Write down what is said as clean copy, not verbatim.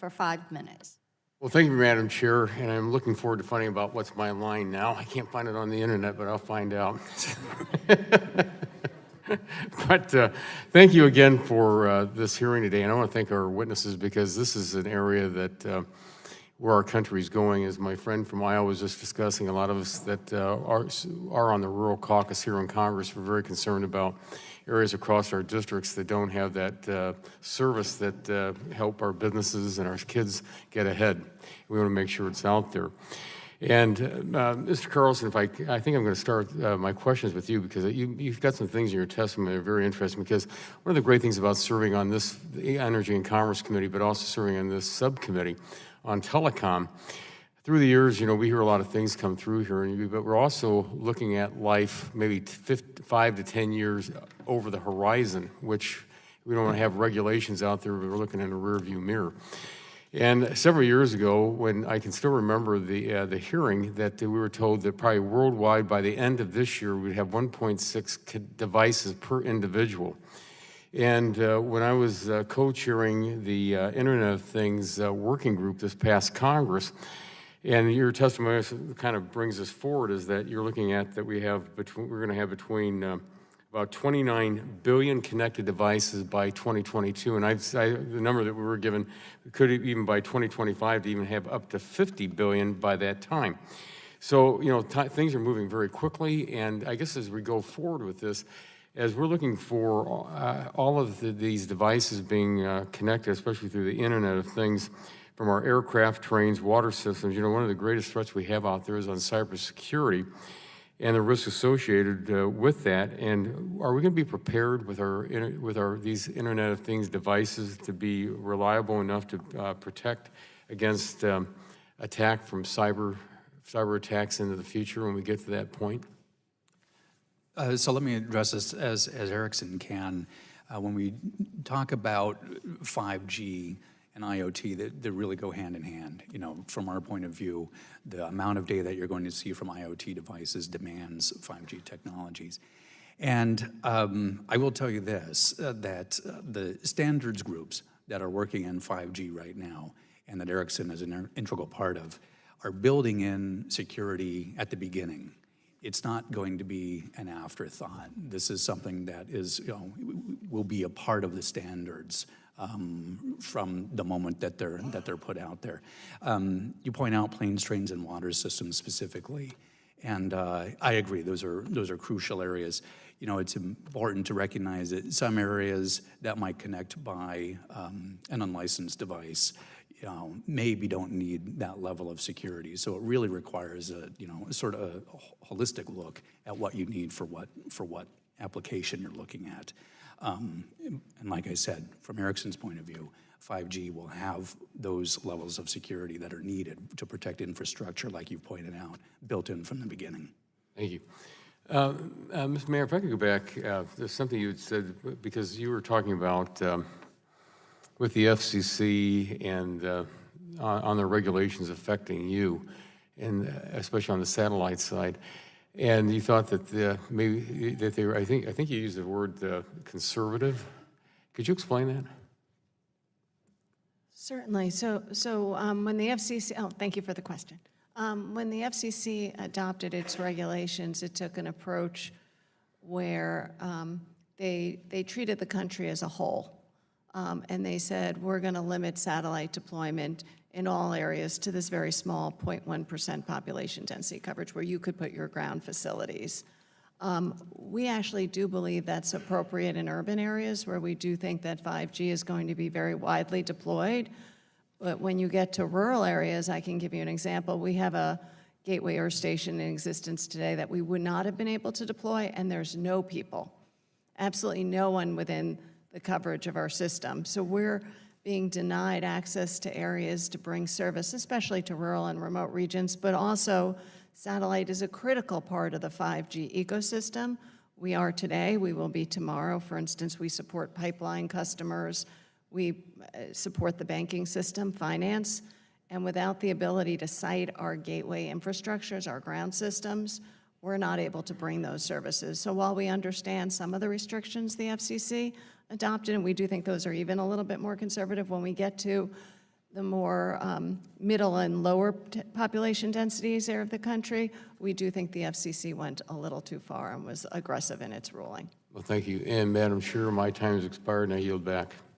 for 5 minutes. Well, thank you, Madam Chair, and I'm looking forward to finding out what's my line now. I can't find it on the internet, but I'll find out. But thank you again for this hearing today, and I want to thank our witnesses because this is an area that where our country is going. As my friend from Iowa was just discussing, a lot of us that are on the rural caucus here in Congress, we're very concerned about areas across our districts that don't have that service that help our businesses and our kids get ahead. We want to make sure it's out there. And Mr. Carlson, if I think I'm going to start my questions with you because you've got some things in your testimony that are very interesting, because one of the great things about serving on this the Energy and Commerce Committee, but also serving on this subcommittee on telecom, through the years, you know, we hear a lot of things come through here, but we're also looking at life maybe 5 to 10 years over the horizon, which we don't want to have regulations out there, but we're looking in a rear view mirror. And several years ago, when I can still remember the hearing, that we were told that probably worldwide by the end of this year, we'd have 1.6 devices per individual. And when I was co-chairing the Internet of Things working group this past Congress, and your testimony kind of brings us forward, is that you're looking at that we're going to have between about 29 billion connected devices by 2022, and the number that we were given could even by 2025 to even have up to 50 billion by that time. So, you know, things are moving very quickly, and I guess as we go forward with this, as we're looking for all of these devices being connected, especially through the Internet of Things, from our aircraft, trains, water systems, you know, one of the greatest threats we have out there is on cybersecurity and the risks associated with that. And are we going to be prepared with these Internet of Things devices to be reliable enough to protect against attack from cyber attacks into the future when we get to that point? So let me address this as Erickson can. When we talk about 5G and IoT, they really go hand in hand. You know, from our point of view, the amount of data that you're going to see from IoT devices demands 5G technologies. And I will tell you this, that the standards groups that are working in 5G right now, and that Erickson is an integral part of, are building in security at the beginning. It's not going to be an afterthought. This is something that is, you know, will be a part of the standards from the moment that they're put out there. You point out planes, trains, and water systems specifically, and I agree. Those are crucial areas. You know, it's important to recognize that some areas that might connect by an unlicensed device, you know, maybe don't need that level of security. So it really requires a sort of a holistic look at what you need for what application you're looking at. And like I said, from Erickson's point of view, 5G will have those levels of security that are needed to protect infrastructure, like you pointed out, built in from the beginning. Thank you. Mr. Mayor, if I could go back, there's something you had said, because you were talking about with the FCC and on the regulations affecting you, and especially on the satellite side. And you thought that maybe that they were, I think you used the word conservative. Could you explain that? Certainly. So when the FCC, thank you for the question. When the FCC adopted its regulations, it took an approach where they treated the country as a whole. And they said, we're going to limit satellite deployment in all areas to this very small 0.1% population density coverage where you could put your ground facilities. We actually do believe that's appropriate in urban areas where we do think that 5G is going to be very widely deployed. But when you get to rural areas, I can give you an example. We have a gateway earth station in existence today that we would not have been able to deploy, and there's no people, absolutely no one within the coverage of our system. So we're being denied access to areas to bring service, especially to rural and remote regions, but also satellite is a critical part of the 5G ecosystem. We are today, we will be tomorrow. For instance, we support pipeline customers, we support the banking system, finance, and without the ability to site our gateway infrastructures, our ground systems, we're not able to bring those services. So while we understand some of the restrictions the FCC adopted, and we do think those are even a little bit more conservative, when we get to the more middle and lower population densities area of the country, we do think the FCC went a little too far and was aggressive in its ruling. Well, thank you. And Madam Chair, my time has expired and I yield back.